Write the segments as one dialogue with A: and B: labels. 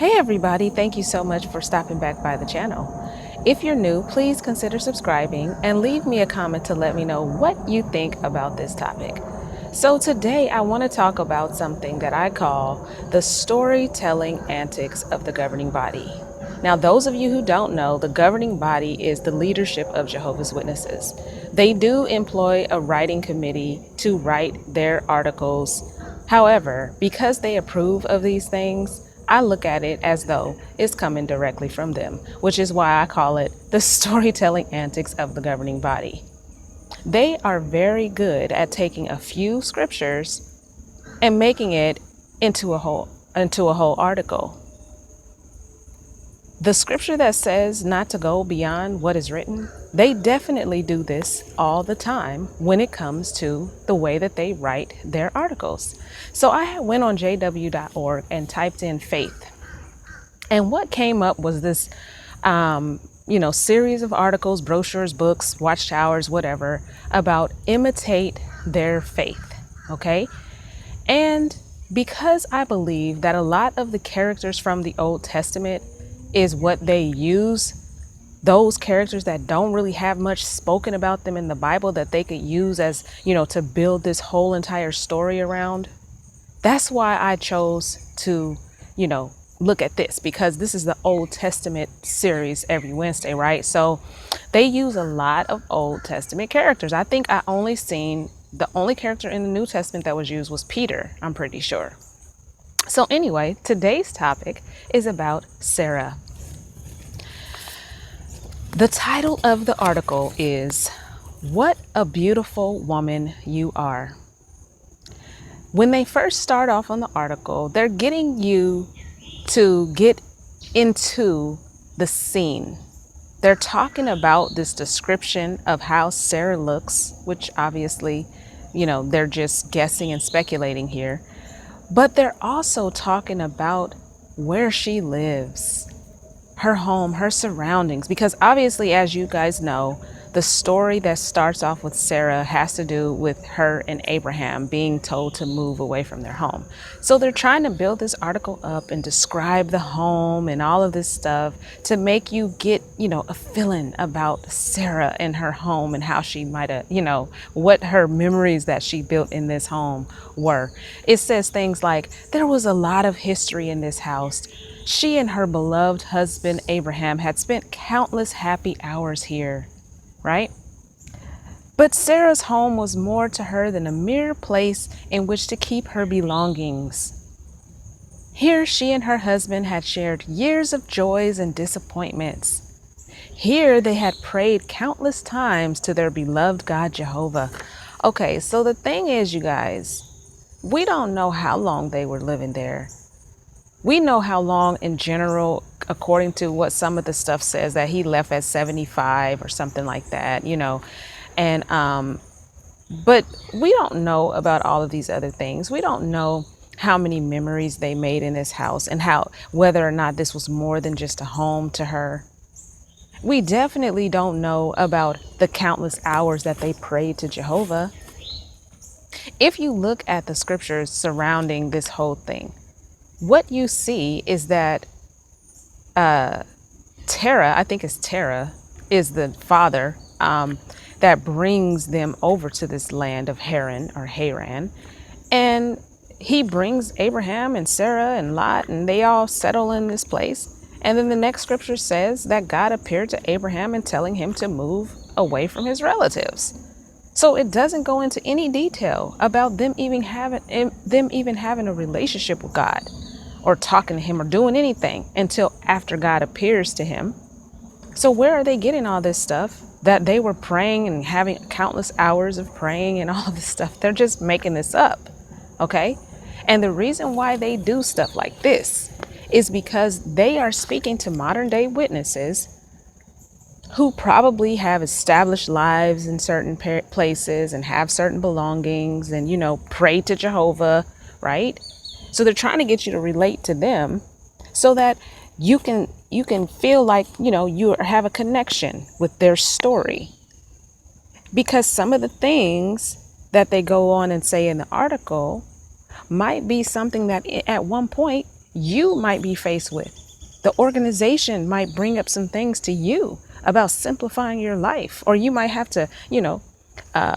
A: Hey everybody, thank you so much for stopping back by the channel. If you're new, please consider subscribing and leave me a comment to let me know what you think about this topic. So today I want to talk about something that I call the storytelling antics of the governing body. Now, those of you who don't know, the governing body is the leadership of Jehovah's Witnesses. They do employ a writing committee to write their articles. However, because they approve of these things, I look at it as though it's coming directly from them, which is why I call it the storytelling antics of the governing body. They are very good at taking a few scriptures and making it into a whole article. The scripture that says not to go beyond what is written, they definitely do this all the time when it comes to the way that they write their articles. So I went on jw.org and typed in faith. And what came up was this, series of articles, brochures, books, watchtowers, whatever, about imitate their faith. Okay. And because I believe that a lot of the characters from the Old Testament is what they use, those characters that don't really have much spoken about them in the Bible that they could use as, to build this whole entire story around. That's why I chose to, look at this, because this is the Old Testament series every Wednesday, right? So they use a lot of Old Testament characters. I think I only seen the only character in the New Testament that was used was Peter, I'm pretty sure. So anyway, today's topic is about Sarah. The title of the article is "What a Beautiful Woman You Are." When they first start off on the article, they're getting you to get into the scene. They're talking about this description of how Sarah looks, which obviously, they're just guessing and speculating here. But they're also talking about where she lives, her home, her surroundings, because obviously, as you guys know, the story that starts off with Sarah has to do with her and Abraham being told to move away from their home. So they're trying to build this article up and describe the home and all of this stuff to make you get, a feeling about Sarah and her home and how she might have, what her memories that she built in this home were. It says things like, there was a lot of history in this house. She and her beloved husband, Abraham, had spent countless happy hours here, right? But Sarah's home was more to her than a mere place in which to keep her belongings. Here she and her husband had shared years of joys and disappointments. Here they had prayed countless times to their beloved God, Jehovah. Okay, so the thing is, you guys, we don't know how long they were living there. We know how long in general, according to what some of the stuff says, that he left at 75 or something like that, and but we don't know about all of these other things. We don't know how many memories they made in this house and whether or not this was more than just a home to her. We definitely don't know about the countless hours that they prayed to Jehovah. If you look at the scriptures surrounding this whole thing, what you see is that Terah, I think it's Terah, is the father that brings them over to this land of Haran. And he brings Abraham and Sarah and Lot, and they all settle in this place. And then the next scripture says that God appeared to Abraham and telling him to move away from his relatives. So it doesn't go into any detail about them even having a relationship with God, or talking to him or doing anything until after God appears to him. So where are they getting all this stuff that they were praying and having countless hours of praying and all of this stuff? They're just making this up. Okay. And the reason why they do stuff like this is because they are speaking to modern day witnesses who probably have established lives in certain places and have certain belongings and, pray to Jehovah, right? So they're trying to get you to relate to them so that you can feel like, you have a connection with their story. Because some of the things that they go on and say in the article might be something that at one point you might be faced with. The organization might bring up some things to you about simplifying your life, or you might have to,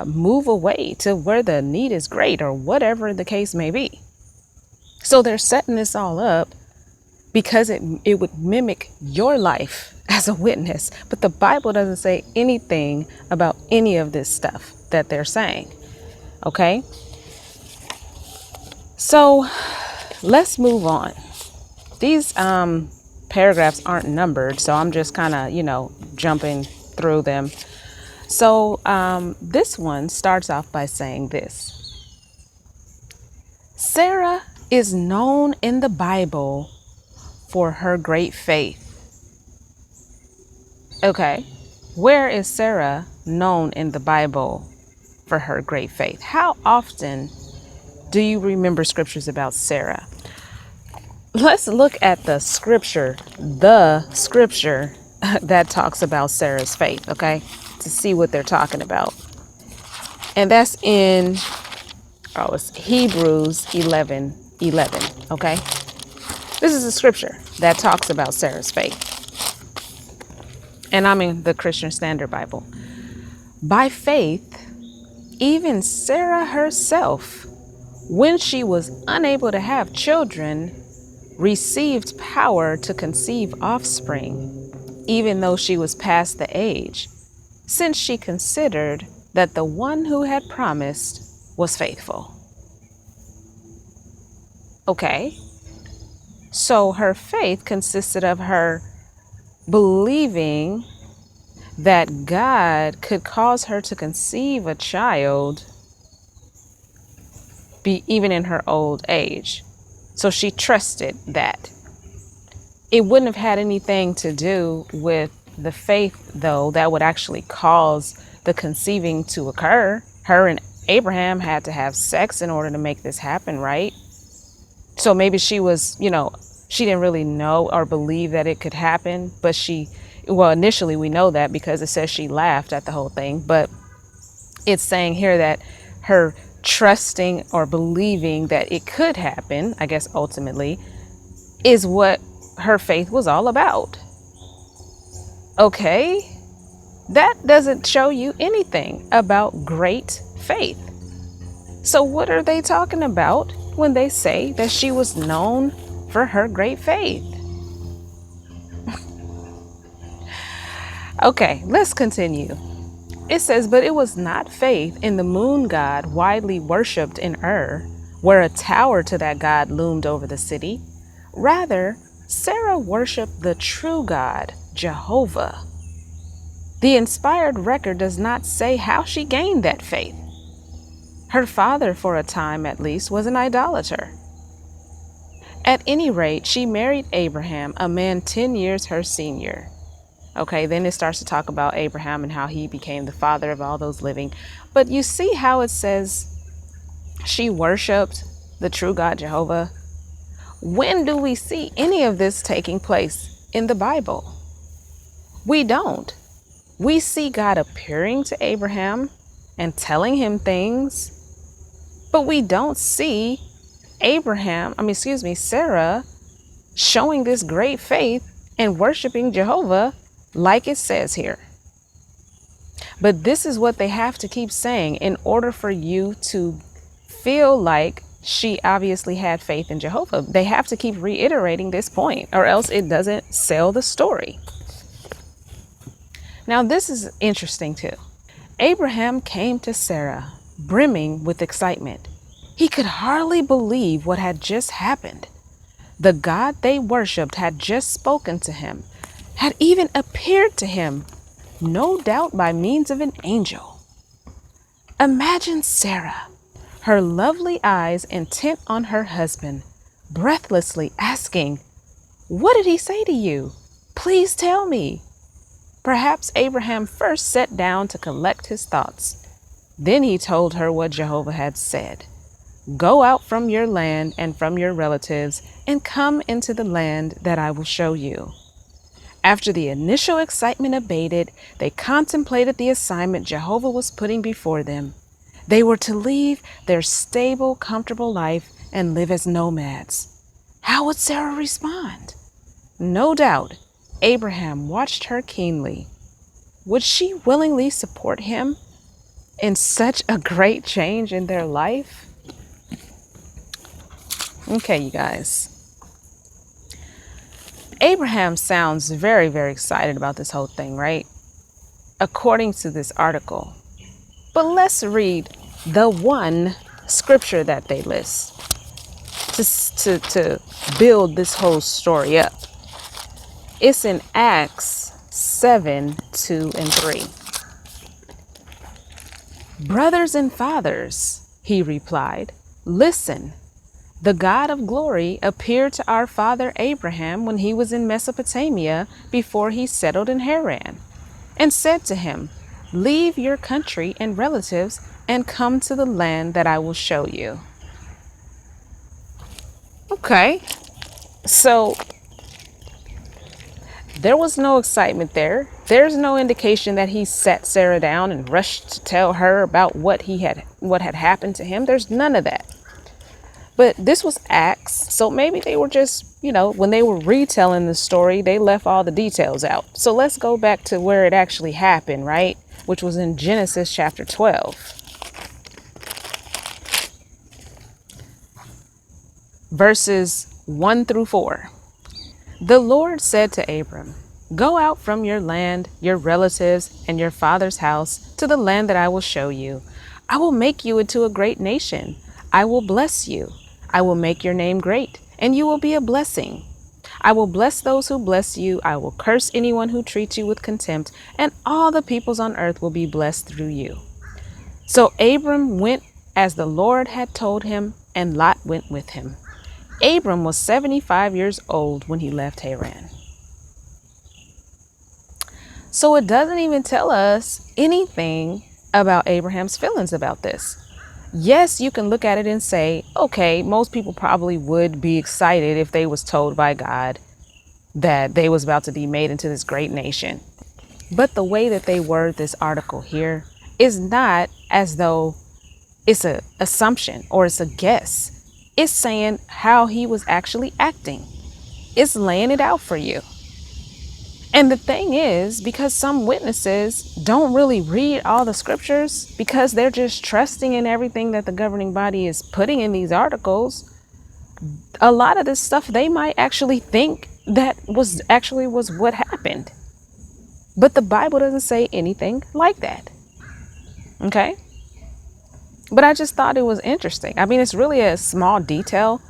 A: move away to where the need is great, or whatever the case may be. So they're setting this all up because it would mimic your life as a witness. But the Bible doesn't say anything about any of this stuff that they're saying. Okay. So let's move on. These paragraphs aren't numbered, so I'm just kind of, jumping through them. So this one starts off by saying this. Sarah is known in the Bible for her great faith. Okay, where is Sarah known in the Bible for her great faith? How often do you remember scriptures about Sarah? Let's look at the scripture that talks about Sarah's faith, okay, to see what they're talking about. And that's in, it's Hebrews 11:11, okay? This is a scripture that talks about Sarah's faith. And I'm in the Christian Standard Bible. By faith, even Sarah herself, when she was unable to have children, received power to conceive offspring, even though she was past the age, since she considered that the one who had promised was faithful. Okay, so her faith consisted of her believing that God could cause her to conceive a child even in her old age. So she trusted that. It wouldn't have had anything to do with the faith, though, that would actually cause the conceiving to occur. Her and Abraham had to have sex in order to make this happen, right? So maybe she was, she didn't really know or believe that it could happen, but initially we know that because it says she laughed at the whole thing, but it's saying here that her trusting or believing that it could happen, I guess ultimately, is what her faith was all about. Okay, that doesn't show you anything about great faith. So what are they talking about when they say that she was known for her great faith? Okay, let's continue. It says, but it was not faith in the moon god widely worshipped in Ur, where a tower to that god loomed over the city. Rather, Sarah worshipped the true God, Jehovah. The inspired record does not say how she gained that faith. Her father, for a time at least, was an idolater. At any rate, she married Abraham, a man 10 years her senior. Okay, then it starts to talk about Abraham and how he became the father of all those living. But you see how it says she worshiped the true God, Jehovah? When do we see any of this taking place in the Bible? We don't. We see God appearing to Abraham and telling him things, but we don't see Sarah showing this great faith and worshiping Jehovah like it says here. But this is what they have to keep saying in order for you to feel like she obviously had faith in Jehovah. They have to keep reiterating this point, or else it doesn't sell the story. Now, this is interesting too. Abraham came to Sarah brimming with excitement. He could hardly believe what had just happened. The God they worshipped had just spoken to him, had even appeared to him, no doubt by means of an angel. Imagine Sarah, her lovely eyes intent on her husband, breathlessly asking, "What did he say to you? Please tell me." Perhaps Abraham first sat down to collect his thoughts. Then he told her what Jehovah had said. "Go out from your land and from your relatives and come into the land that I will show you." After the initial excitement abated, they contemplated the assignment Jehovah was putting before them. They were to leave their stable, comfortable life and live as nomads. How would Sarah respond? No doubt, Abraham watched her keenly. Would she willingly support him in such a great change in their life? Okay, you guys. Abraham sounds very, very excited about this whole thing, right? According to this article. But let's read the one scripture that they list to build this whole story up. It's in Acts 7, 2 and 3. Brothers and fathers, he replied, listen. The God of glory appeared to our father Abraham when he was in Mesopotamia before he settled in Haran, and said to him, leave your country and relatives and come to the land that I will show you. Okay, so there was no excitement there. There's no indication that he sat Sarah down and rushed to tell her about what had happened to him. There's none of that. But this was Acts, so maybe they were just, when they were retelling the story, they left all the details out. So let's go back to where it actually happened, right? Which was in Genesis chapter 12. Verses 1 through 4. The Lord said to Abram, go out from your land, your relatives, and your father's house to the land that I will show you. I will make you into a great nation. I will bless you. I will make your name great, and you will be a blessing. I will bless those who bless you. I will curse anyone who treats you with contempt, and all the peoples on earth will be blessed through you. So Abram went as the Lord had told him, and Lot went with him. Abram was 75 years old when he left Haran. So it doesn't even tell us anything about Abraham's feelings about this. Yes, you can look at it and say, okay, most people probably would be excited if they was told by God that they was about to be made into this great nation. But the way that they word this article here is not as though it's an assumption or it's a guess. It's saying how he was actually acting. It's laying it out for you. And the thing is, because some witnesses don't really read all the scriptures because they're just trusting in everything that the governing body is putting in these articles, a lot of this stuff they might actually think that was what happened. But the Bible doesn't say anything like that. Okay? But I just thought it was interesting. I mean, it's really a small detail,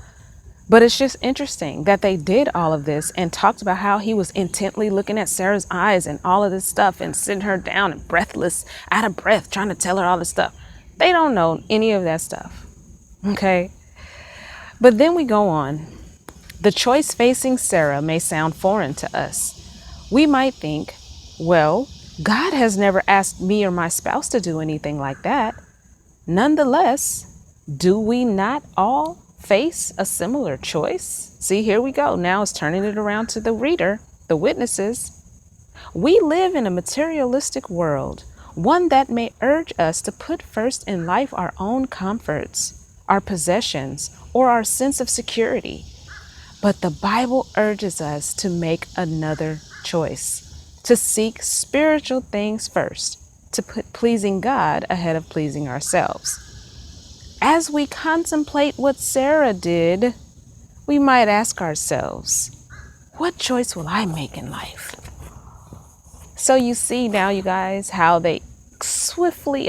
A: but it's just interesting that they did all of this and talked about how he was intently looking at Sarah's eyes and all of this stuff and sitting her down and breathless, out of breath, trying to tell her all this stuff. They don't know any of that stuff. Okay. But then we go on. The choice facing Sarah may sound foreign to us. We might think, well, God has never asked me or my spouse to do anything like that. Nonetheless, do we not all face a similar choice? See, here we go. Now it's turning it around to the reader, the witnesses. We live in a materialistic world, one that may urge us to put first in life our own comforts, our possessions, or our sense of security. But the Bible urges us to make another choice, to seek spiritual things first, to put pleasing God ahead of pleasing ourselves. As we contemplate what Sarah did, we might ask ourselves, what choice will I make in life? So you see now, you guys, how they smoothly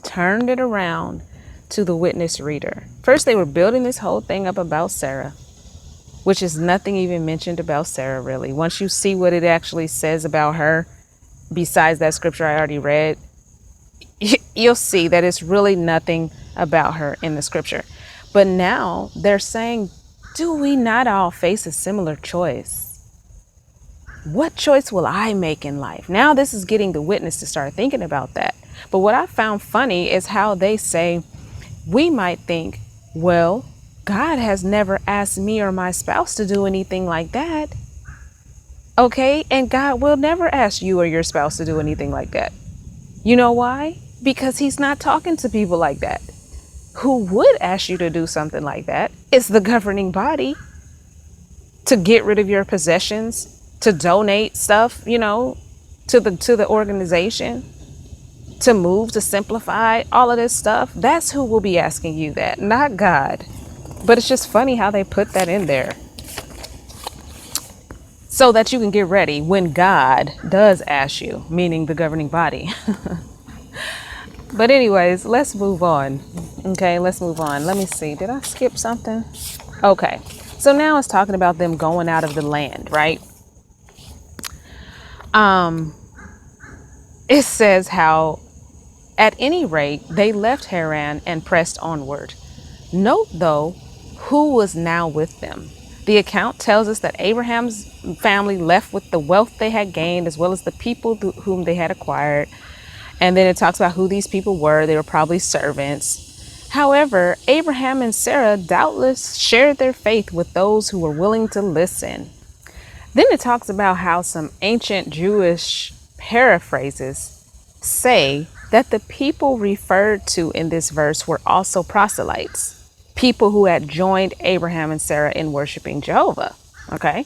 A: turned it around to the witness reader. First, they were building this whole thing up about Sarah, which is nothing even mentioned about Sarah, really. Once you see what it actually says about her, besides that scripture I already read, you'll see that it's really nothing about her in the scripture. But now they're saying, do we not all face a similar choice? What choice will I make in life? Now this is getting the witness to start thinking about that. But what I found funny is how they say, we might think, well, God has never asked me or my spouse to do anything like that. Okay, and God will never ask you or your spouse to do anything like that. You know why? Because he's not talking to people like that. who would ask you to do something like that. It's the governing body, to get rid of your possessions, to donate stuff, to the organization, to move, to simplify, all of this stuff. That's who will be asking you that, not God. But it's just funny how they put that in there so that you can get ready when God does ask you, meaning the governing body. But anyways, let's move on. Okay, let's move on. Let me see. Did I skip something? Okay. So now it's talking about them going out of the land, right? It says how at any rate they left Haran and pressed onward. Note though who was now with them. The account tells us that Abraham's family left with the wealth they had gained, as well as the people whom they had acquired. And then it talks about who these people were. They were probably servants. However, Abraham and Sarah doubtless shared their faith with those who were willing to listen. Then it talks about how some ancient Jewish paraphrases say that the people referred to in this verse were also proselytes, people who had joined Abraham and Sarah in worshiping Jehovah. Okay.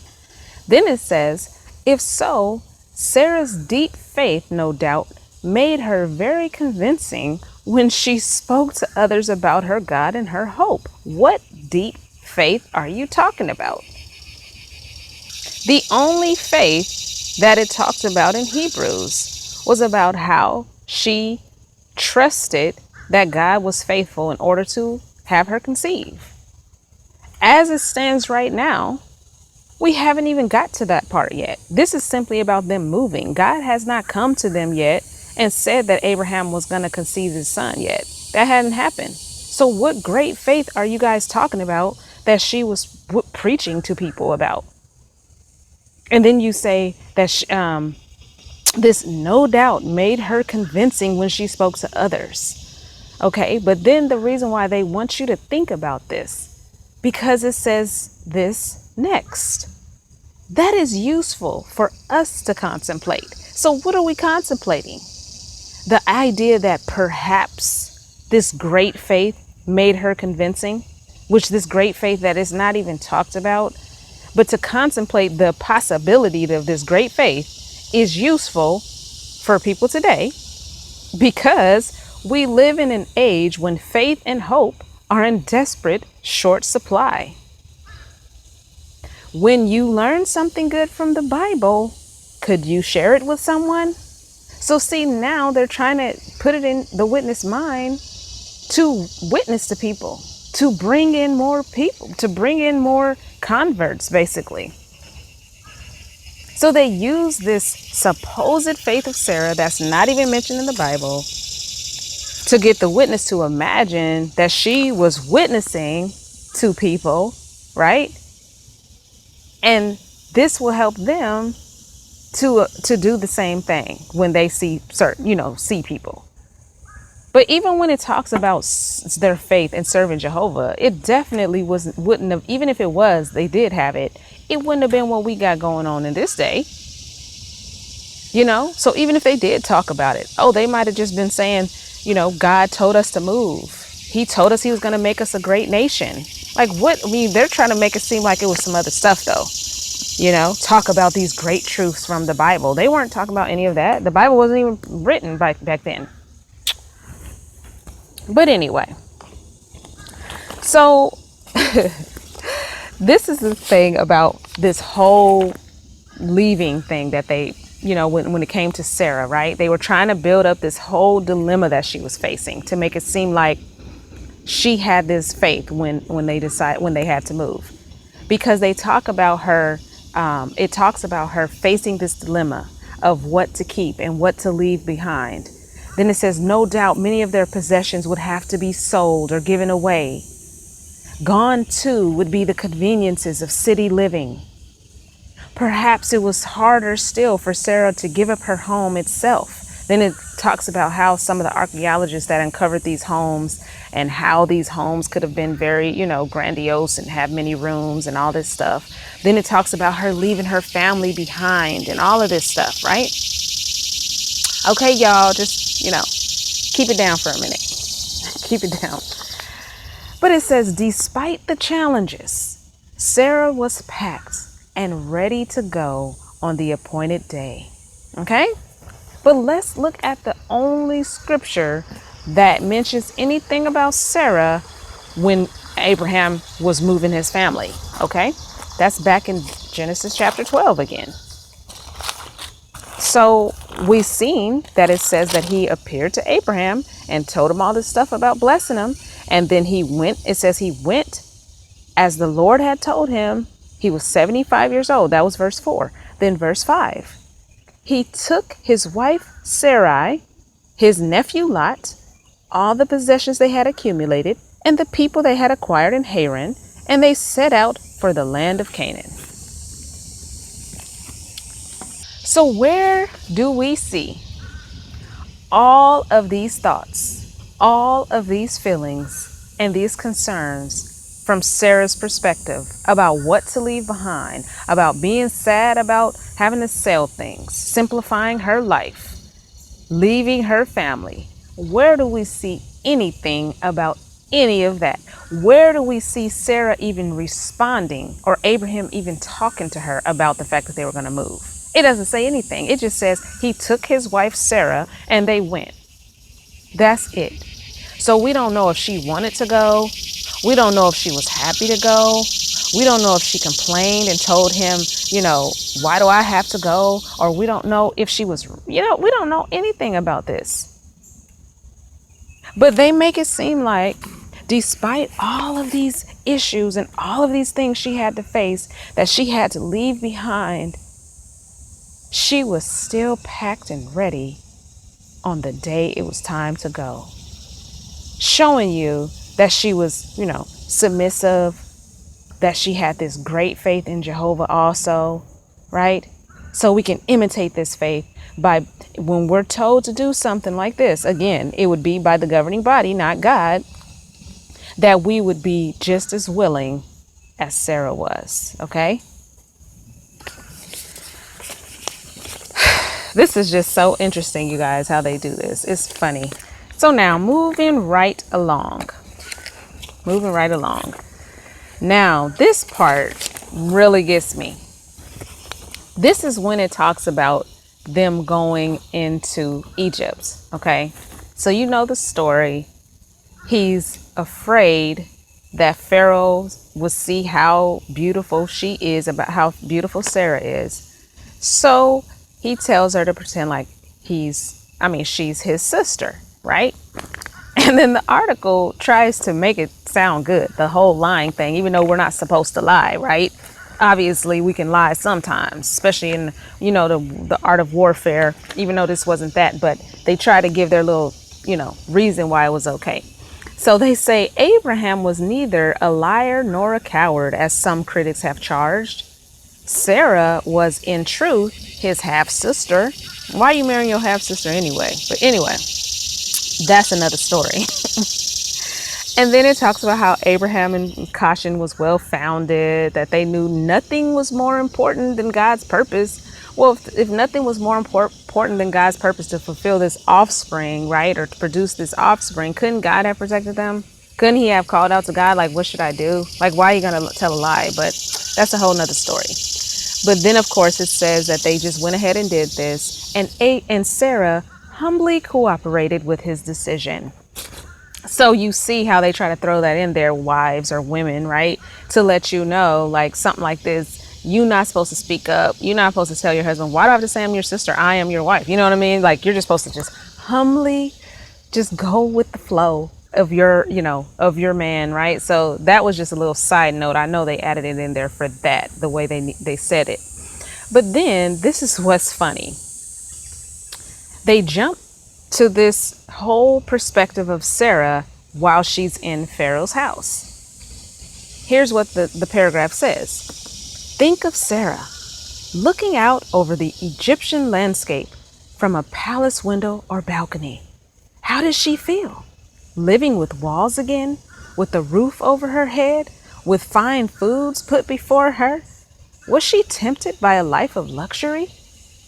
A: Then it says, if so, Sarah's deep faith, no doubt, made her very convincing when she spoke to others about her God and her hope. What deep faith are you talking about? The only faith that it talked about in Hebrews was about how she trusted that God was faithful in order to have her conceive. As it stands right now, we haven't even got to that part yet. This is simply about them moving. God has not come to them yet and said that Abraham was going to conceive his son yet. That hadn't happened. So what great faith are you guys talking about that she was preaching to people about? And then you say that this no doubt made her convincing when she spoke to others. Okay, but then the reason why they want you to think about this, because it says this next. That is useful for us to contemplate. So what are we contemplating? The idea that perhaps this great faith made her convincing, which this great faith that is not even talked about, but to contemplate the possibility of this great faith is useful for people today, because we live in an age when faith and hope are in desperate short supply. When you learn something good from the Bible, could you share it with someone? So see, now they're trying to put it in the witness mind to witness to people, to bring in more people, to bring in more converts, basically. So they use this supposed faith of Sarah that's not even mentioned in the Bible to get the witness to imagine that she was witnessing to people, right? And this will help them to do the same thing when they see see people. But even when it talks about their faith in serving Jehovah, it definitely wouldn't have, even if it was, they did have it, it wouldn't have been what we got going on in this day. So even if they did talk about it, they might have just been saying, God told us to move. He told us he was going to make us a great nation. Like what? I mean, they're trying to make it seem like it was some other stuff though. Talk about these great truths from the Bible. They weren't talking about any of that. The Bible wasn't even written back then. But anyway, so this is the thing about this whole leaving thing that they, when it came to Sarah, right? They were trying to build up this whole dilemma that she was facing to make it seem like she had this faith when they had to move, because they talk about her. It talks about her facing this dilemma of what to keep and what to leave behind. Then it says, no doubt many of their possessions would have to be sold or given away. Gone too would be the conveniences of city living. Perhaps it was harder still for Sarah to give up her home itself. Then it talks about how some of the archaeologists that uncovered these homes and how these homes could have been very, grandiose and have many rooms and all this stuff. Then it talks about her leaving her family behind and all of this stuff, right? Okay, y'all, just, keep it down for a minute. Keep it down. But it says, despite the challenges, Sarah was packed and ready to go on the appointed day. Okay? But let's look at the only scripture that mentions anything about Sarah when Abraham was moving his family. Okay? That's back in Genesis chapter 12 again. So we've seen that it says that he appeared to Abraham and told him all this stuff about blessing him. And then he went, it says he went as the Lord had told him. He was 75 years old. That was verse 4. Then verse 5. He took his wife Sarai, his nephew Lot, all the possessions they had accumulated, and the people they had acquired in Haran, and they set out for the land of Canaan. So where do we see all of these thoughts, all of these feelings, and these concerns from Sarah's perspective about what to leave behind, about being sad about having to sell things, simplifying her life, leaving her family? Where do we see anything about any of that? Where do we see Sarah even responding or Abraham even talking to her about the fact that they were going to move? It doesn't say anything. It just says he took his wife Sarah and they went. That's it. So we don't know if she wanted to go. We don't know if she was happy to go. We don't know if she complained and told him, why do I have to go? Or we don't know if she was, we don't know anything about this. But they make it seem like despite all of these issues and all of these things she had to face, that she had to leave behind, she was still packed and ready on the day it was time to go. Showing you that she was, submissive, that she had this great faith in Jehovah also, right? So we can imitate this faith by when we're told to do something like this. Again, it would be by the governing body, not God, that we would be just as willing as Sarah was, okay? This is just so interesting, you guys, how they do this. It's funny. So now moving right along. Now, this part really gets me. This is when it talks about them going into Egypt. Okay. So you know the story. He's afraid that Pharaoh will see how beautiful she is, about how beautiful Sarah is. So he tells her to pretend like she's his sister, right? And then the article tries to make it sound good, the whole lying thing, even though we're not supposed to lie, right? Obviously, we can lie sometimes, especially in, the art of warfare, even though this wasn't that, but they try to give their little, reason why it was okay. So they say Abraham was neither a liar nor a coward, as some critics have charged. Sarah was in truth his half-sister. Why are you marrying your half-sister anyway? But anyway, that's another story. And then it talks about how Abraham and caution was well-founded, that they knew nothing was more important than God's purpose. Well, if nothing was more important than God's purpose to fulfill this offspring, right, or to produce this offspring, couldn't God have protected them? Couldn't he have called out to God, like, what should I do? Like, why are you going to tell a lie? But that's a whole nother story. But then, of course, it says that they just went ahead and did this. And Sarah humbly cooperated with his decision. So you see how they try to throw that in there, wives or women, right? To let you know, like, something like this, you're not supposed to speak up. You're not supposed to tell your husband, why do I have to say I'm your sister? I am your wife. You know what I mean? Like, you're just supposed to just humbly just go with the flow of your, of your man, right? So that was just a little side note. I know they added it in there for that, the way they said it. But then this is what's funny. They jump to this whole perspective of Sarah while she's in Pharaoh's house. Here's what the paragraph says. Think of Sarah looking out over the Egyptian landscape from a palace window or balcony. How does she feel? Living with walls again, with a roof over her head, with fine foods put before her? Was she tempted by a life of luxury?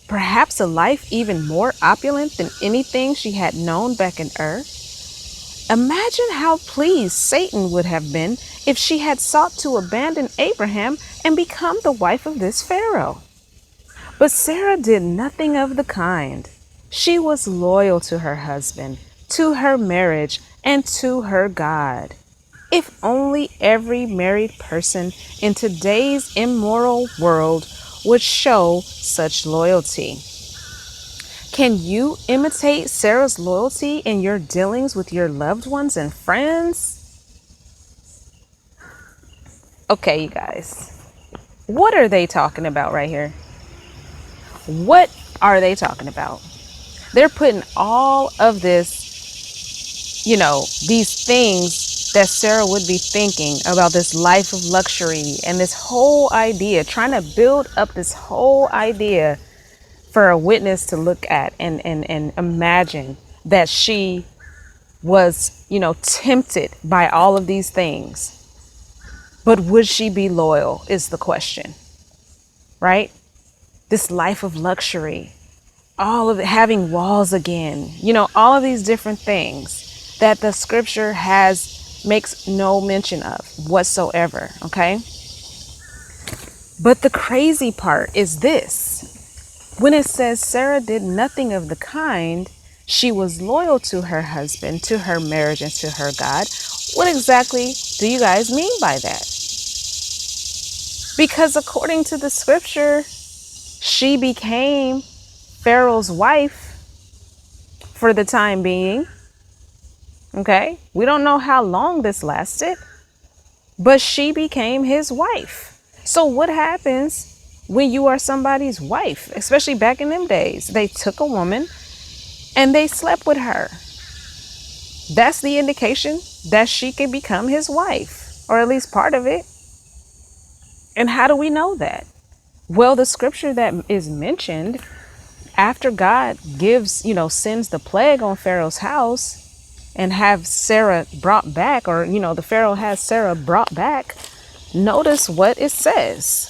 A: Perhaps a life even more opulent than anything she had known back in Ur? Imagine how pleased Satan would have been if she had sought to abandon Abraham and become the wife of this Pharaoh. But Sarah did nothing of the kind. She was loyal to her husband, to her marriage, and to her God. If only every married person in today's immoral world would show such loyalty. Can you imitate Sarah's loyalty in your dealings with your loved ones and friends? Okay, you guys, what are they talking about right here? What are they talking about? They're putting all of this, these things that Sarah would be thinking about, this life of luxury and this whole idea, trying to build up this whole idea for a witness to look at and imagine that she was, tempted by all of these things. But would she be loyal is the question, right? This life of luxury, all of it, having walls again, all of these different things that the scripture makes no mention of whatsoever. Okay. But the crazy part is this: when it says Sarah did nothing of the kind, she was loyal to her husband, to her marriage, and to her God. What exactly do you guys mean by that? Because according to the scripture, she became Pharaoh's wife for the time being. Okay. We don't know how long this lasted, but she became his wife. So what happens when you are somebody's wife, especially back in them days? They took a woman and they slept with her. That's the indication that she can become his wife, or at least part of it. And how do we know that? Well, the scripture that is mentioned after God sends the plague on Pharaoh's house and have Sarah brought back, or, the Pharaoh has Sarah brought back. Notice what it says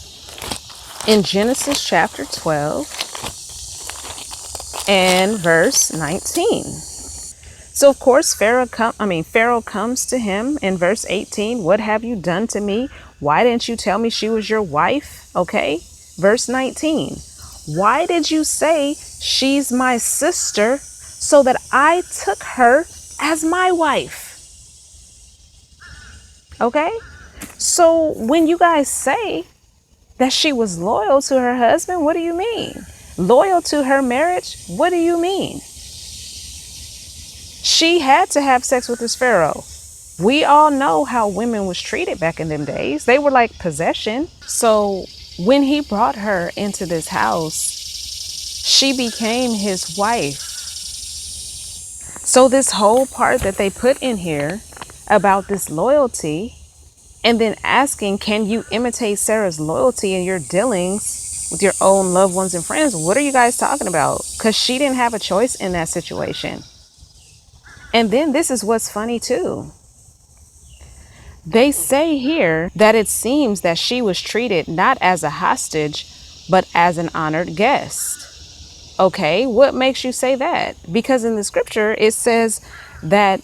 A: in Genesis chapter 12 and verse 19. So of course, Pharaoh comes to him in verse 18. What have you done to me? Why didn't you tell me she was your wife? Okay. Verse 19. Why did you say she's my sister so that I took her as my wife? Okay. So when you guys say that she was loyal to her husband, what do you mean? Loyal to her marriage? What do you mean? She had to have sex with this Pharaoh. We all know how women was treated back in them days. They were like possession. So when he brought her into this house, she became his wife. So this whole part that they put in here about this loyalty, and then asking, can you imitate Sarah's loyalty in your dealings with your own loved ones and friends? What are you guys talking about? Because she didn't have a choice in that situation. And then this is what's funny too. They say here that it seems that she was treated not as a hostage, but as an honored guest. Okay, what makes you say that? Because in the scripture, it says that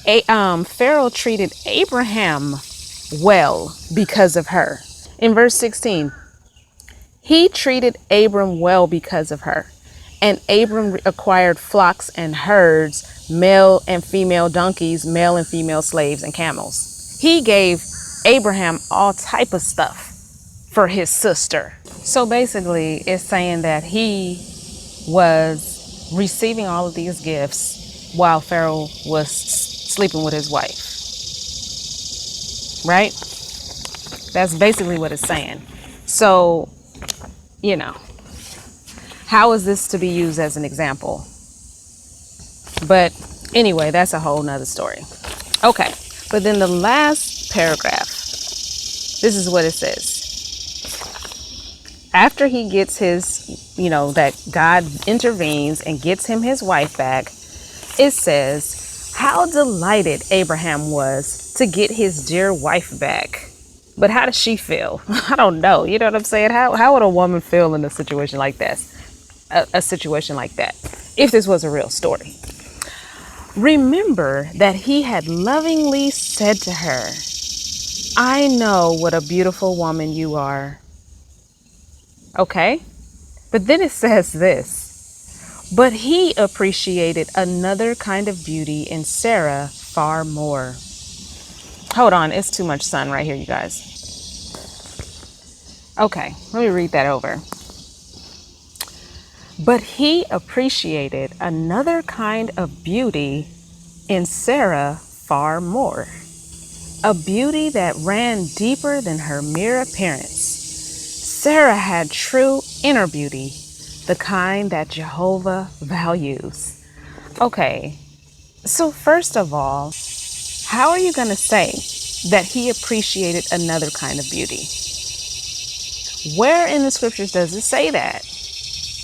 A: Pharaoh treated Abraham well because of her. In verse 16, he treated Abram well because of her. And Abram acquired flocks and herds, male and female donkeys, male and female slaves, and camels. He gave Abraham all type of stuff for his sister. So basically, it's saying that he was receiving all of these gifts while Pharaoh was sleeping with his wife. Right? That's basically what it's saying. So, how is this to be used as an example? But anyway, that's a whole nother story. Okay. But then the last paragraph, this is what it says. After he gets his, that God intervenes and gets him his wife back, it says, how delighted Abraham was to get his dear wife back. But how does she feel? I don't know. You know what I'm saying? How would a woman feel in a situation like this? A situation like that, if this was a real story. Remember that he had lovingly said to her, I know what a beautiful woman you are. Okay? But then it says this, but he appreciated another kind of beauty in Sarah far more. Hold on, it's too much sun right here, you guys. Okay, let me read that over. But he appreciated another kind of beauty in Sarah far more. A beauty that ran deeper than her mere appearance. Sarah had true inner beauty, the kind that Jehovah values. Okay, so first of all, how are you going to say that he appreciated another kind of beauty? Where in the scriptures does it say that?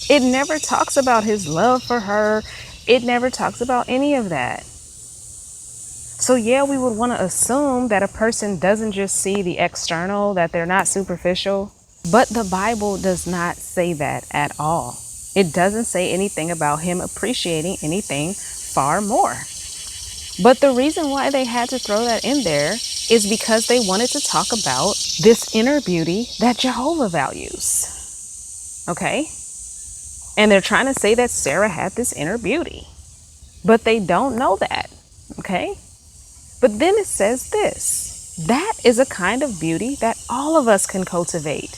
A: It never talks about his love for her. It never talks about any of that. So yeah, we would want to assume that a person doesn't just see the external, that they're not superficial. But the Bible does not say that at all. It doesn't say anything about him appreciating anything far more. But the reason why they had to throw that in there is because they wanted to talk about this inner beauty that Jehovah values. Okay? And they're trying to say that Sarah had this inner beauty. But they don't know that. Okay? But then it says this. That is a kind of beauty that all of us can cultivate.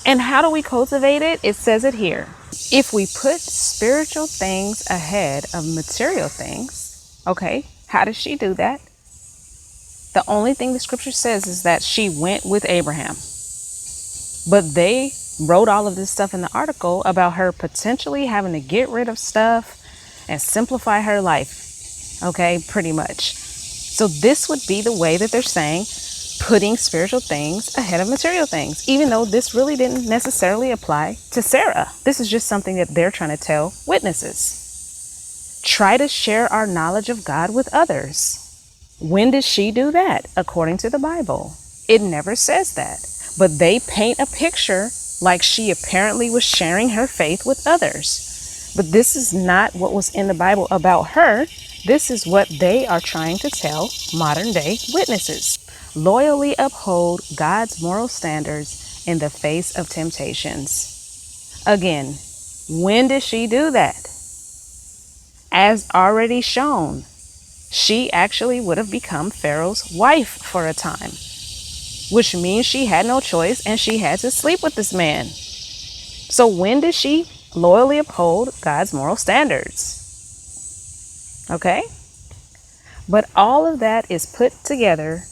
A: And how do we cultivate it? It says it here. If we put spiritual things ahead of material things, okay, how does she do that? The only thing the scripture says is that she went with Abraham. But they wrote all of this stuff in the article about her potentially having to get rid of stuff and simplify her life. Okay, pretty much. So this would be the way that they're saying putting spiritual things ahead of material things, even though this really didn't necessarily apply to Sarah. This is just something that they're trying to tell witnesses. Try to share our knowledge of God with others. When did she do that? According to the Bible, it never says that. But they paint a picture like she apparently was sharing her faith with others. But this is not what was in the Bible about her. This is what they are trying to tell modern day witnesses. Loyally uphold God's moral standards in the face of temptations. Again, when did she do that? As already shown, she actually would have become Pharaoh's wife for a time, which means she had no choice and she had to sleep with this man. So when did she loyally uphold God's moral standards? Okay? But all of that is put together.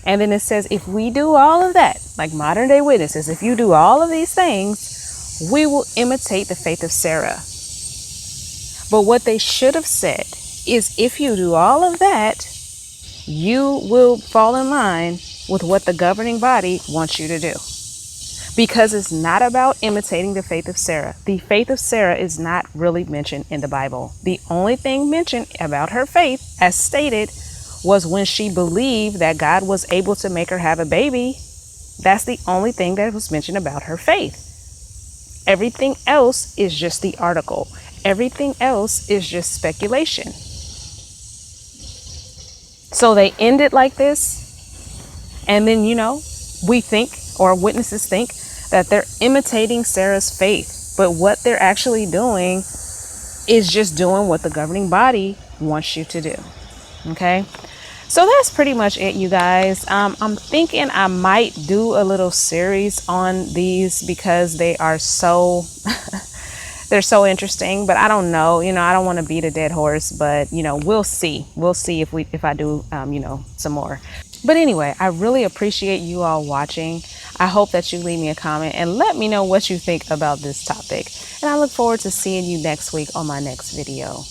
A: And then it says, if we do all of that, like modern day witnesses, if you do all of these things, we will imitate the faith of Sarah. But what they should have said is, if you do all of that, you will fall in line with what the governing body wants you to do. Because it's not about imitating the faith of Sarah. The faith of Sarah is not really mentioned in the Bible. The only thing mentioned about her faith, as stated, was when she believed that God was able to make her have a baby. That's the only thing that was mentioned about her faith. Everything else is just the article. Everything else is just speculation. So they end it like this. And then, we think, or witnesses think, that they're imitating Sarah's faith. But what they're actually doing is just doing what the governing body wants you to do. Okay? So that's pretty much it, you guys. I'm thinking I might do a little series on these because they are so they're so interesting, but I don't know, I don't want to beat a dead horse, but we'll see if I do some more. But anyway, I really appreciate you all watching. I hope that you leave me a comment and let me know what you think about this topic, and I look forward to seeing you next week on my next video.